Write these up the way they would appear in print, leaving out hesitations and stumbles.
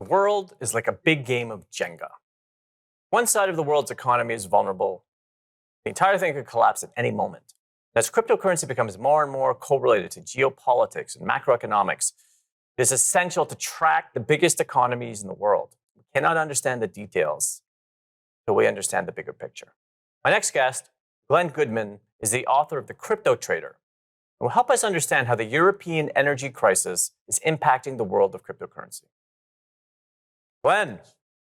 The world is like a big game of Jenga. One side of the world's economy is vulnerable. The entire thing could collapse at any moment. As cryptocurrency becomes more and more correlated to geopolitics and macroeconomics, it is essential to track the biggest economies in the world. We cannot understand the details until we understand the bigger picture. My next guest, Glen Goodman, is the author of The Crypto Trader, and will help us understand how the European energy crisis is impacting the world of cryptocurrency. Glen,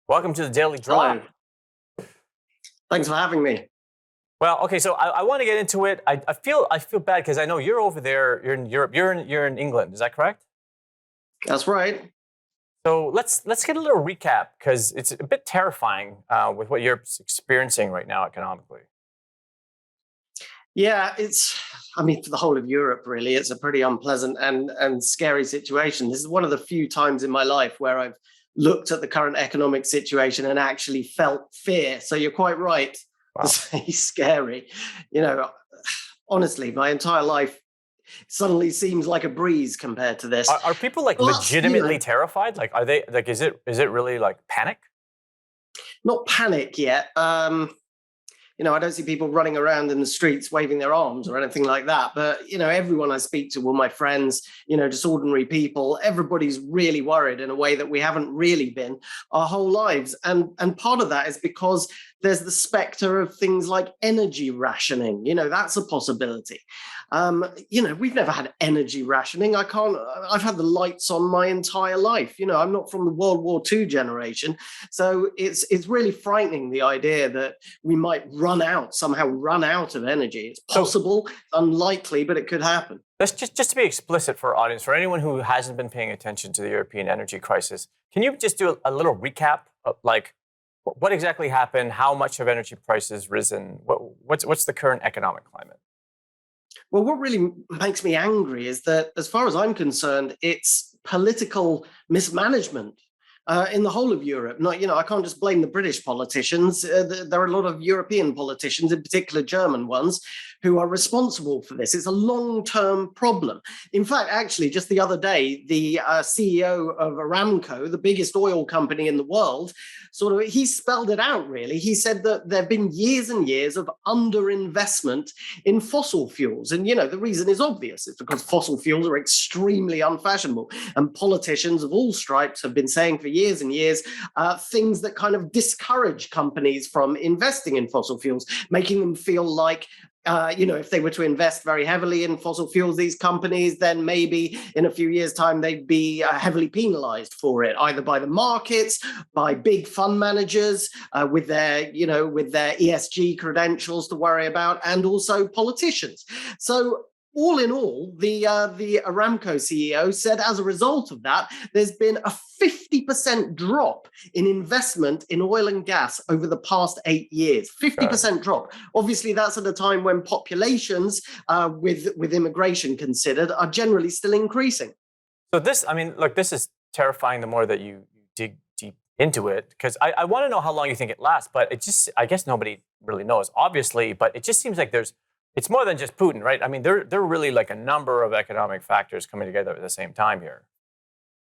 welcome to the Daily Drop. Hello. Thanks for having me. Well, okay, so I want to get into it. I feel bad because I know you're over there. You're in Europe. You're in England. Is that correct? That's right. So let's get a little recap because it's a bit terrifying with what Europe's experiencing right now economically. Yeah, for the whole of Europe, really, it's a pretty unpleasant and scary situation. This is one of the few times in my life where I've looked at the current economic situation and actually felt fear. So you're quite right to say scary. Honestly, my entire life suddenly seems like a breeze compared to this. Are people legitimately terrified? Like, are they like? Is it really like panic? Not panic yet. I don't see people running around in the streets waving their arms or anything like that. But, everyone I speak to, all my friends, just ordinary people, everybody's really worried in a way that we haven't really been our whole lives. And part of that is because there's the specter of things like energy rationing. That's a possibility. We've never had energy rationing. I've had the lights on my entire life. I'm not from the World War II generation. So it's really frightening, the idea that we might somehow run out of energy. It's possible, unlikely, but it could happen. Let's just to be explicit for our audience, for anyone who hasn't been paying attention to the European energy crisis, can you just do a little recap of what exactly happened? How much have energy prices risen? What's the current economic climate? Well, what really makes me angry is that, as far as I'm concerned, it's political mismanagement in the whole of Europe. I can't just blame the British politicians. There are a lot of European politicians, in particular German ones, who are responsible for this. It's a long-term problem. In fact, actually, just the other day, the CEO of Aramco, the biggest oil company in the world, he spelled it out, really. He said that there have been years and years of underinvestment in fossil fuels. And, the reason is obvious. It's because fossil fuels are extremely unfashionable. And politicians of all stripes have been saying for years and years things that kind of discourage companies from investing in fossil fuels, making them feel like if they were to invest very heavily in fossil fuels, these companies, then maybe in a few years' time, they'd be heavily penalized for it, either by the markets, by big fund managers with their ESG credentials to worry about, and also politicians. So all in all, the Aramco CEO said as a result of that, there's been a 50% drop in investment in oil and gas over the past 8 years. 50% drop. Obviously, that's at a time when populations, with immigration considered, are generally still increasing. So this is terrifying the more that you dig deep into it, because I want to know how long you think it lasts, but I guess nobody really knows, obviously, but it just seems like it's more than just Putin, right? I mean, there are really like a number of economic factors coming together at the same time here.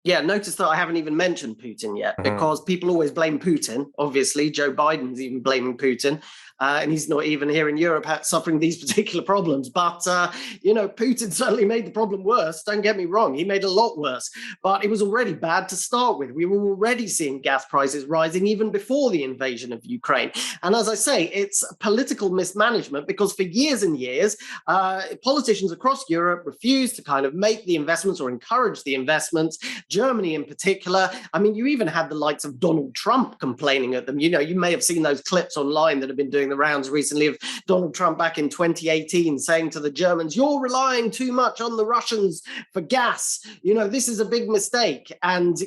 Yeah, notice that I haven't even mentioned Putin yet, because people always blame Putin. Obviously, Joe Biden's even blaming Putin, and he's not even here in Europe suffering these particular problems. But, Putin certainly made the problem worse. Don't get me wrong. He made it a lot worse. But it was already bad to start with. We were already seeing gas prices rising even before the invasion of Ukraine. And as I say, it's political mismanagement, because for years and years, politicians across Europe refused to kind of make the investments or encourage the investments. Germany in particular. I mean, you even had the likes of Donald Trump complaining at them. You may have seen those clips online that have been doing the rounds recently of Donald Trump back in 2018 saying to the Germans, "You're relying too much on the Russians for gas. This is a big mistake." And,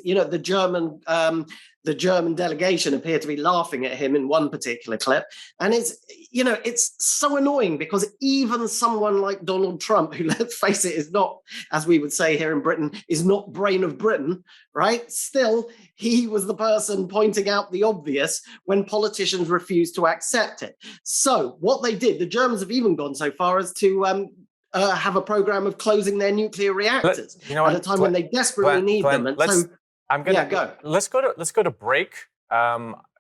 the German delegation appeared to be laughing at him in one particular clip. And it's so annoying, because even someone like Donald Trump, who, let's face it, is not, as we would say here in Britain, is not brain of Britain, right? Still, he was the person pointing out the obvious when politicians refused to accept it. So what they did, the Germans have even gone so far as to have a program of closing their nuclear reactors at a time when they desperately need them. And I'm gonna Yeah, go. let's go to break.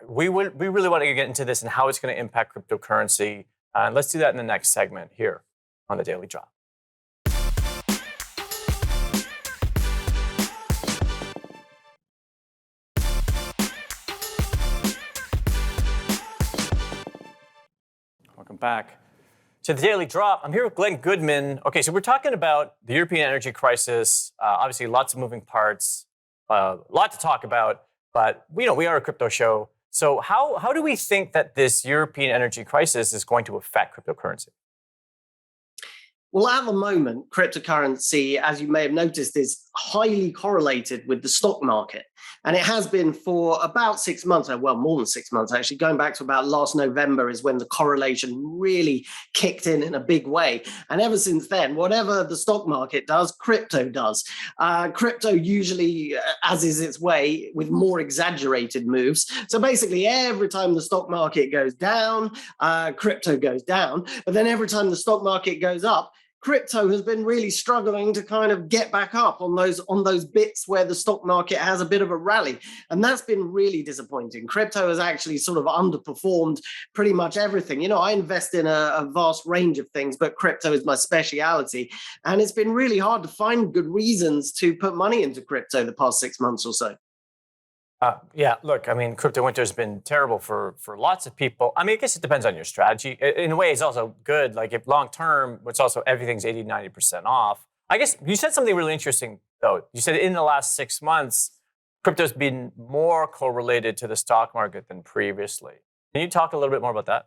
We really want to get into this and how it's going to impact cryptocurrency. And let's do that in the next segment here on the Daily Drop. Welcome back to the Daily Drop. I'm here with Glen Goodman. Okay, so we're talking about the European energy crisis. Obviously, lots of moving parts, a lot to talk about. But we are a crypto show. So how do we think that this European energy crisis is going to affect cryptocurrency? Well, at the moment, cryptocurrency, as you may have noticed, is highly correlated with the stock market. And it has been for about 6 months, well, more than 6 months, actually. Going back to about last November is when the correlation really kicked in a big way. And ever since then, whatever the stock market does, crypto does. Crypto usually, as is its way, with more exaggerated moves. So basically, every time the stock market goes down, crypto goes down. But then every time the stock market goes up, crypto has been really struggling to kind of get back up on those bits where the stock market has a bit of a rally. And that's been really disappointing. Crypto has actually sort of underperformed pretty much everything. I invest in a vast range of things, but crypto is my speciality. And it's been really hard to find good reasons to put money into crypto the past 6 months or so. Yeah, look, I mean, crypto winter has been terrible for lots of people. I mean, I guess it depends on your strategy. In a way, it's also good. Like if long term, it's also everything's 80, 90% off. I guess you said something really interesting, though. You said in the last 6 months, crypto's been more correlated to the stock market than previously. Can you talk a little bit more about that?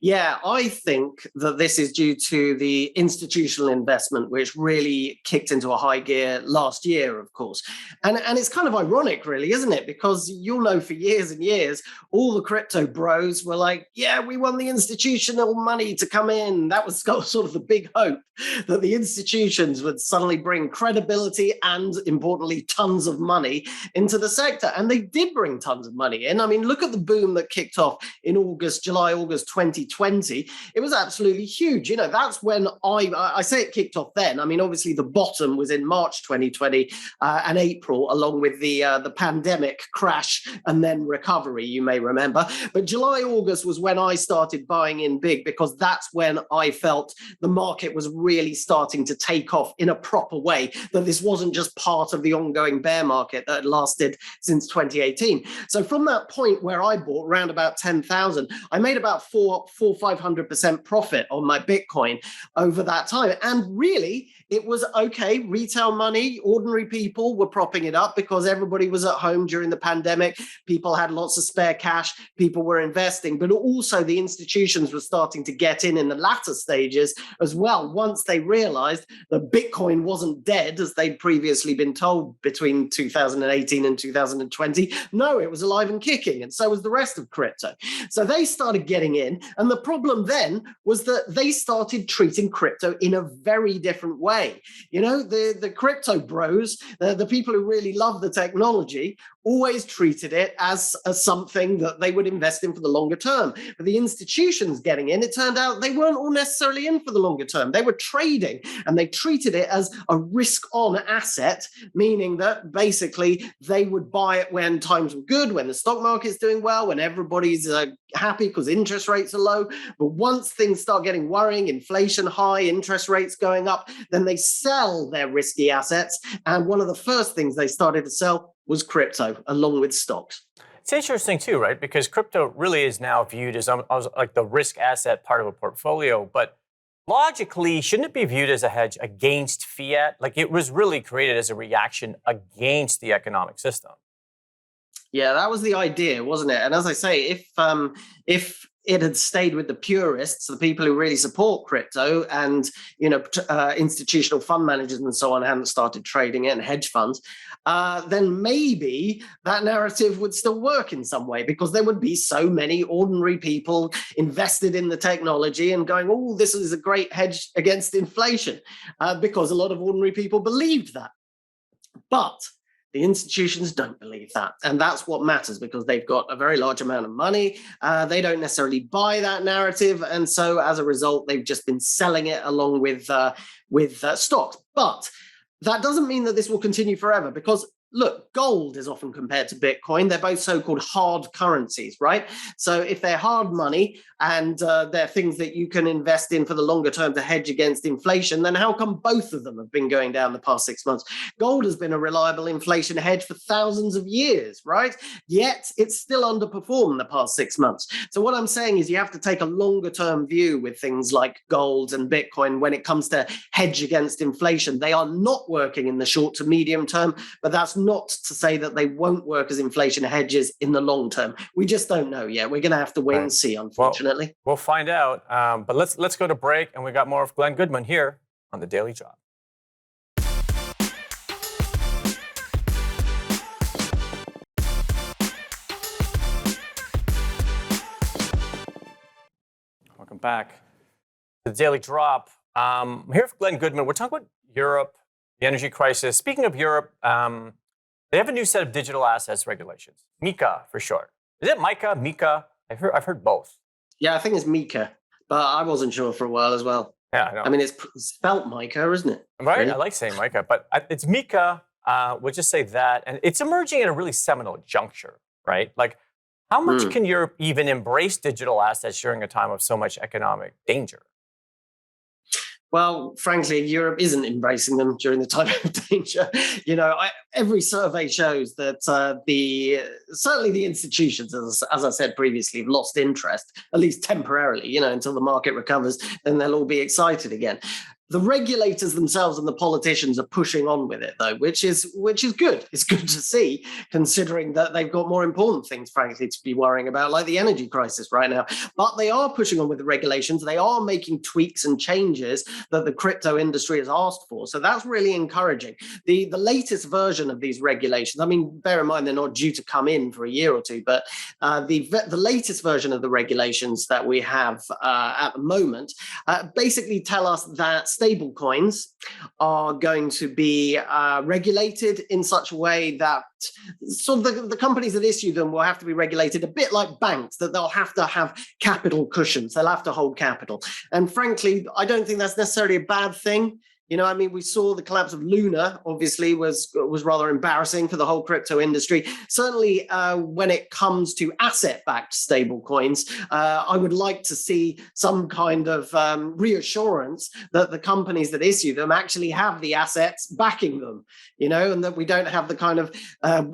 Yeah, I think that this is due to the institutional investment, which really kicked into a high gear last year, of course. And it's kind of ironic, really, isn't it? Because you'll know for years and years, all the crypto bros were like, yeah, we want the institutional money to come in. That was sort of the big hope that the institutions would suddenly bring credibility and, importantly, tons of money into the sector. And they did bring tons of money in. I mean, look at the boom that kicked off in July, August 2020. It was absolutely huge. That's when I say it kicked off then. I mean, obviously the bottom was in March 2020 and April, along with the pandemic crash and then recovery, you may remember. But July, August was when I started buying in big, because that's when I felt the market was really starting to take off in a proper way, that this wasn't just part of the ongoing bear market that had lasted since 2018. So from that point where I bought around about 10,000, I made about 500% profit on my Bitcoin over that time. And really, it was okay. Retail money, ordinary people were propping it up because everybody was at home during the pandemic. People had lots of spare cash. People were investing, but also the institutions were starting to get in the latter stages as well. Once they realized that Bitcoin wasn't dead, as they'd previously been told between 2018 and 2020. No, it was alive and kicking. And so was the rest of crypto. So they started getting in. And the problem then was that they started treating crypto in a very different way. The crypto bros, the people who really love the technology, always treated it as something that they would invest in for the longer term. But the institutions getting in, it turned out they weren't all necessarily in for the longer term. They were trading, and they treated it as a risk-on asset, meaning that basically they would buy it when times were good, when the stock market's doing well, when everybody's happy because interest rates are low. But once things start getting worrying, inflation high, interest rates going up, then they sell their risky assets. And one of the first things they started to sell was crypto, along with stocks. It's interesting too, right? Because crypto really is now viewed as like the risk asset part of a portfolio. But logically, shouldn't it be viewed as a hedge against fiat? Like it was really created as a reaction against the economic system. Yeah, that was the idea, wasn't it? And as I say, if it had stayed with the purists, the people who really support crypto, and institutional fund managers and so on hadn't started trading it, and hedge funds, then maybe that narrative would still work in some way, because there would be so many ordinary people invested in the technology and going, oh, this is a great hedge against inflation, because a lot of ordinary people believed that. But the institutions don't believe that. And that's what matters, because they've got a very large amount of money. They don't necessarily buy that narrative. And so as a result, they've just been selling it along with stocks. But that doesn't mean that this will continue forever, because look, gold is often compared to Bitcoin. They're both so-called hard currencies, right? So if they're hard money and they're things that you can invest in for the longer term to hedge against inflation, then how come both of them have been going down the past 6 months? Gold has been a reliable inflation hedge for thousands of years, right? Yet it's still underperformed the past 6 months. So what I'm saying is you have to take a longer term view with things like gold and Bitcoin when it comes to hedge against inflation. They are not working in the short to medium term, but that's not to say that they won't work as inflation hedges in the long term. We just don't know yet. We're going to have to wait and see, unfortunately. Well, we'll find out. But let's go to break, and we got more of Glen Goodman here on the Daily Drop. Welcome back to the Daily Drop. I'm here with Glen Goodman. We're talking about Europe, the energy crisis. Speaking of Europe, they have a new set of digital assets regulations. MiCA for short. Is it MiCA, MiCA? I've heard both. Yeah, I think it's MiCA, but I wasn't sure for a while as well. Yeah, I know. I mean, it's spelt MiCA, isn't it? Right? Really? I like saying MiCA, but it's MiCA. We'll just say that. And it's emerging at a really seminal juncture, right? Like, how much can Europe even embrace digital assets during a time of so much economic danger? Well, frankly, Europe isn't embracing them during the time of danger. Every survey shows that certainly the institutions, as I said previously, have lost interest, at least temporarily. Until the market recovers, then they'll all be excited again. The regulators themselves and the politicians are pushing on with it, though, which is good. It's good to see, considering that they've got more important things, frankly, to be worrying about, like the energy crisis right now. But they are pushing on with the regulations. They are making tweaks and changes that the crypto industry has asked for. So that's really encouraging. The latest version of these regulations, I mean, bear in mind they're not due to come in for a year or two, but the latest version of the regulations that we have at the moment basically tell us that stable coins are going to be regulated in such a way that sort of the companies that issue them will have to be regulated a bit like banks, that they'll have to have capital cushions. They'll have to hold capital. And frankly, I don't think that's necessarily a bad thing. We saw the collapse of Luna, obviously, was rather embarrassing for the whole crypto industry. Certainly, when it comes to asset-backed stablecoins, I would like to see some kind of reassurance that the companies that issue them actually have the assets backing them, and that we don't have the kind of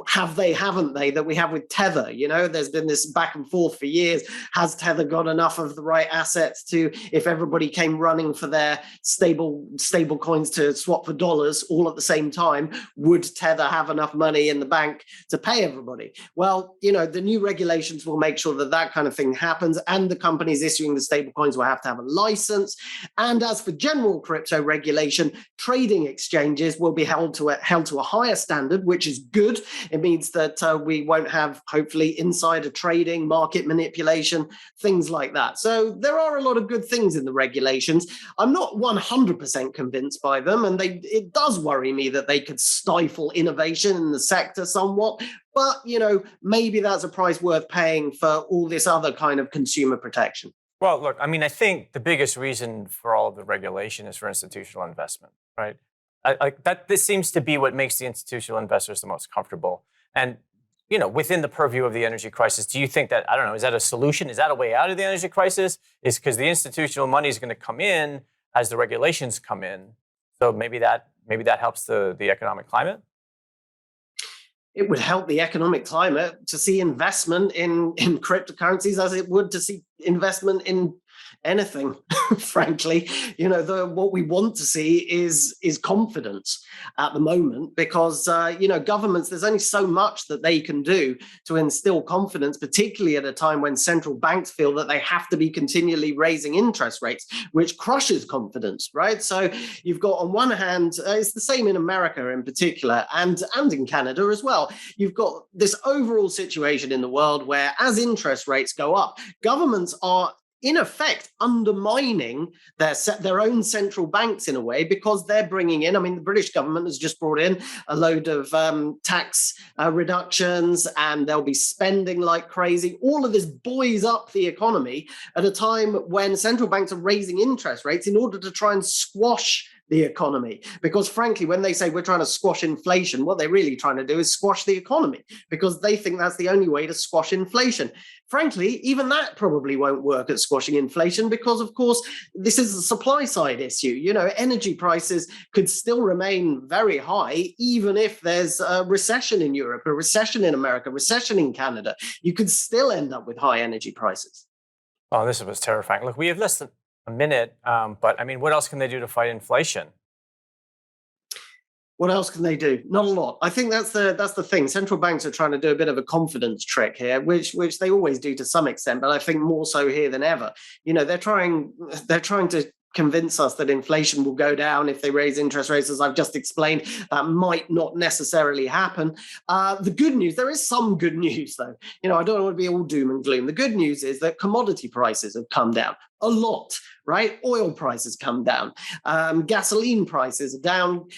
have they, haven't they, that we have with Tether. There's been this back and forth for years. Has Tether got enough of the right assets to, if everybody came running for their stable coins to swap for dollars all at the same time, would Tether have enough money in the bank to pay everybody? Well, the new regulations will make sure that that kind of thing happens, and the companies issuing the stable coins will have to have a license. And as for general crypto regulation, trading exchanges will be held to a higher standard, which is good. It means that we won't have, hopefully, insider trading, market manipulation, things like that. So there are a lot of good things in the regulations. I'm not 100% convinced by them, and it does worry me that they could stifle innovation in the sector somewhat. But, maybe that's a price worth paying for all this other kind of consumer protection. Well, look, I mean, I think the biggest reason for all of the regulation is for institutional investment, right? This seems to be what makes the institutional investors the most comfortable. And, within the purview of the energy crisis, do you think that, I don't know, is that a solution? Is that a way out of the energy crisis? Is because the institutional money is going to come in as the regulations come in. So maybe that helps the economic climate? It would help the economic climate to see investment in cryptocurrencies as it would to see investment in anything, frankly. What we want to see is confidence at the moment, because governments, there's only so much that they can do to instill confidence, particularly at a time when central banks feel that they have to be continually raising interest rates, which crushes confidence, right? So you've got, on one hand, it's the same in America in particular, and in Canada as well. You've got this overall situation in the world where, as interest rates go up, governments are in effect undermining their own central banks in a way, because they're bringing in, I mean, the British government has just brought in a load of tax reductions, and they'll be spending like crazy. All of this buoys up the economy at a time when central banks are raising interest rates in order to try and squash the economy. Because frankly, when they say we're trying to squash inflation, what they're really trying to do is squash the economy, because they think that's the only way to squash inflation. Frankly, even that probably won't work at squashing inflation, because of course, this is a supply side issue. You know, energy prices could still remain very high, even if there's a recession in Europe, a recession in America, a recession in Canada. You could still end up with high energy prices. Oh, this was terrifying. Look, we have less than a minute, but I mean, what else can they do to fight inflation? What else can they do? Not a lot. I think that's the thing. Central banks are trying to do a bit of a confidence trick here, which they always do to some extent, but I think more so here than ever. You know, they're trying to convince us that inflation will go down if they raise interest rates, as I've just explained. That might not necessarily happen. The good news, there is some good news though. You know, I don't want to be all doom and gloom. The good news is that commodity prices have come down a lot, right? Oil prices come down. Gasoline prices are down.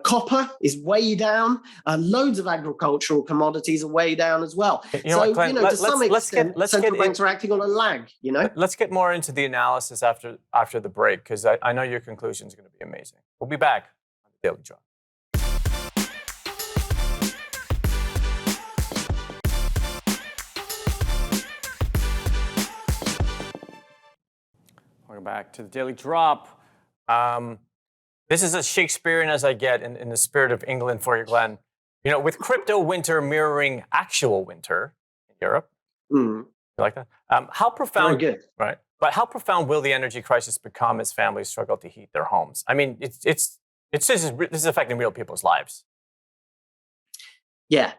Copper is way down. Loads of agricultural commodities are way down as well. You know what, Glenn, to some extent, central banks are acting on a lag, you know? Let's get more into the analysis after the break, because I know your conclusion is going to be amazing. We'll be back on the Daily Drop. Welcome back to the Daily Drop. This is as Shakespearean as I get in the spirit of England for you, Glenn. You know, with crypto winter mirroring actual winter in Europe. You like that? How profound? Very good. Right. But how profound will the energy crisis become as families struggle to heat their homes? I mean, this is affecting real people's lives. Yeah.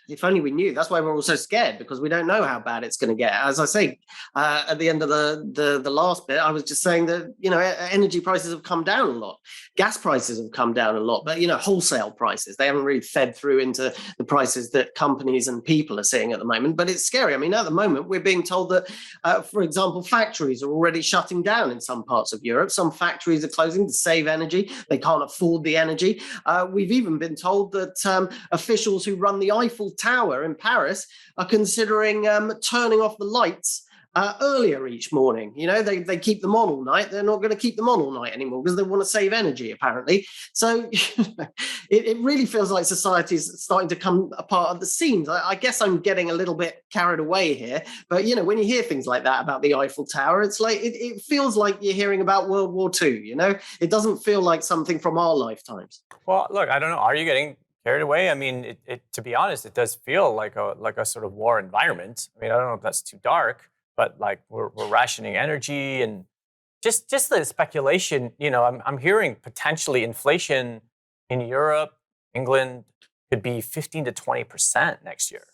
If only we knew. That's why we're all so scared, because we don't know how bad it's going to get. As I say, at the end of the last bit, I was just saying that, you know, energy prices have come down a lot. Gas prices have come down a lot, but, you know, wholesale prices, they haven't really fed through into the prices that companies and people are seeing at the moment. But it's scary. I mean, at the moment, we're being told that, for example, factories are already shutting down in some parts of Europe. Some factories are closing to save energy. They can't afford the energy. We've even been told that officials who run the Eiffel Tower in Paris are considering turning off the lights earlier each morning. You know, they keep them on all night. They're not going to keep them on all night anymore because they want to save energy, apparently. So it really feels like society is starting to come apart at the seams. I guess I'm getting a little bit carried away here, but you know, when you hear things like that about the Eiffel Tower, it's like it feels like you're hearing about World War II. You know, it doesn't feel like something from our lifetimes. Well, look, I don't know. Are you getting carried away? I mean, to be honest, it does feel like a sort of war environment. I mean, I don't know if that's too dark, but like we're rationing energy and just the speculation. You know, I'm hearing potentially inflation in Europe, England could be 15 to 20% next year.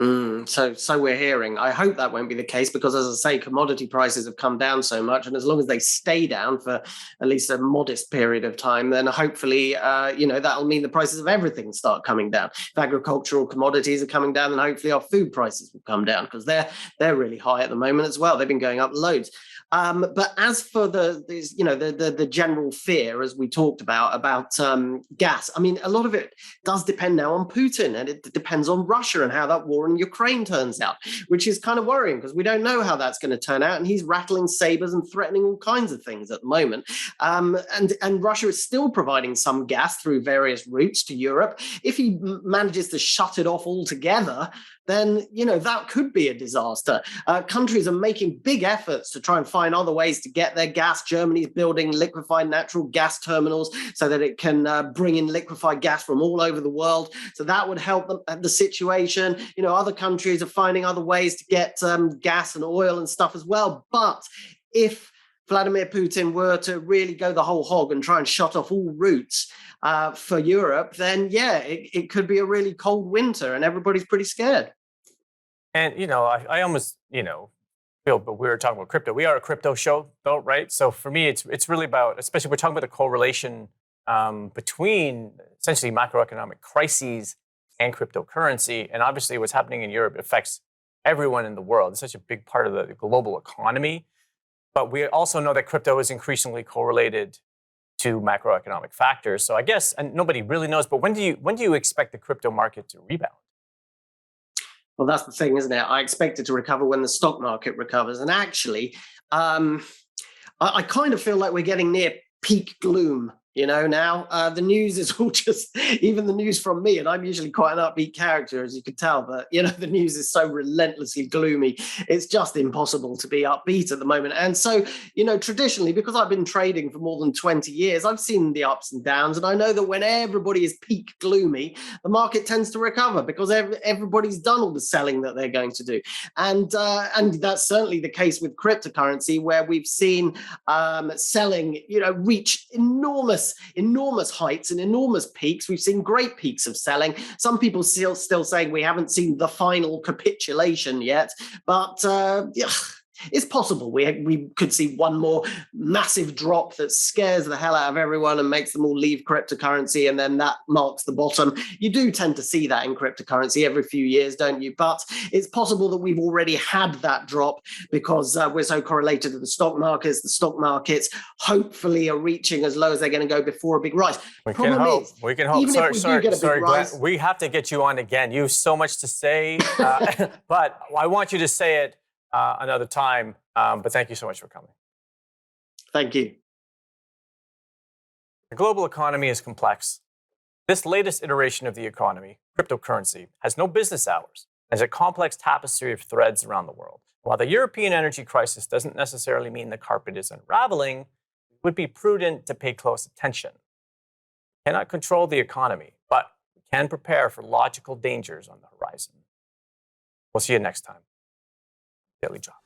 So we're hearing. I hope that won't be the case, because, as I say, commodity prices have come down so much, and as long as they stay down for at least a modest period of time, then hopefully, you know, that'll mean the prices of everything start coming down. If agricultural commodities are coming down, then hopefully our food prices will come down, because they're really high at the moment as well. They've been going up loads. But as for the general fear, as we talked about gas, I mean, a lot of it does depend now on Putin, and it depends on Russia and how that war in Ukraine turns out, which is kind of worrying, because we don't know how that's going to turn out. And he's rattling sabers and threatening all kinds of things at the moment. And Russia is still providing some gas through various routes to Europe. If he manages to shut it off altogether, then, you know, that could be a disaster. Countries are making big efforts to try and find other ways to get their gas. Germany's building liquefied natural gas terminals so that it can bring in liquefied gas from all over the world. So that would help the situation. You know, other countries are finding other ways to get gas and oil and stuff as well. But if Vladimir Putin were to really go the whole hog and try and shut off all routes for Europe, then, yeah, it could be a really cold winter, and everybody's pretty scared. And, you know, I almost, you know, feel, but we were talking about crypto. We are a crypto show, though, right? So for me, it's really about, especially we're talking about the correlation between essentially macroeconomic crises and cryptocurrency. And obviously what's happening in Europe affects everyone in the world. It's such a big part of the global economy. But we also know that crypto is increasingly correlated to macroeconomic factors. So I guess, and nobody really knows, but when do you expect the crypto market to rebound? Well, that's the thing, isn't it? I expect it to recover when the stock market recovers. And actually, I kind of feel like we're getting near peak gloom. Now the news is all just, even the news from me, and I'm usually quite an upbeat character, as you can tell, but the news is so relentlessly gloomy. It's just impossible to be upbeat at the moment. And so, traditionally, because I've been trading for more than 20 years, I've seen the ups and downs, and I know that when everybody is peak gloomy, the market tends to recover because everybody's done all the selling that they're going to do. And that's certainly the case with cryptocurrency, where we've seen selling, reach enormous heights and enormous peaks. We've seen great peaks of selling. Some people still saying we haven't seen the final capitulation yet, but it's possible we could see one more massive drop that scares the hell out of everyone and makes them all leave cryptocurrency, and then that marks the bottom. You do tend to see that in cryptocurrency every few years, don't you? But it's possible that we've already had that drop because we're so correlated to the stock markets. The stock markets hopefully are reaching as low as they're going to go before a big rise. We can hope. We can hope. Even if we do get a big rise, Glenn, we have to get you on again. You have so much to say, but I want you to say it another time, but thank you so much for coming. Thank you. The global economy is complex. This latest iteration of the economy, cryptocurrency, has no business hours and is a complex tapestry of threads around the world. While the European energy crisis doesn't necessarily mean the carpet is unraveling, it would be prudent to pay close attention. We cannot control the economy, but we can prepare for logical dangers on the horizon. We'll see you next time. Daily Drop.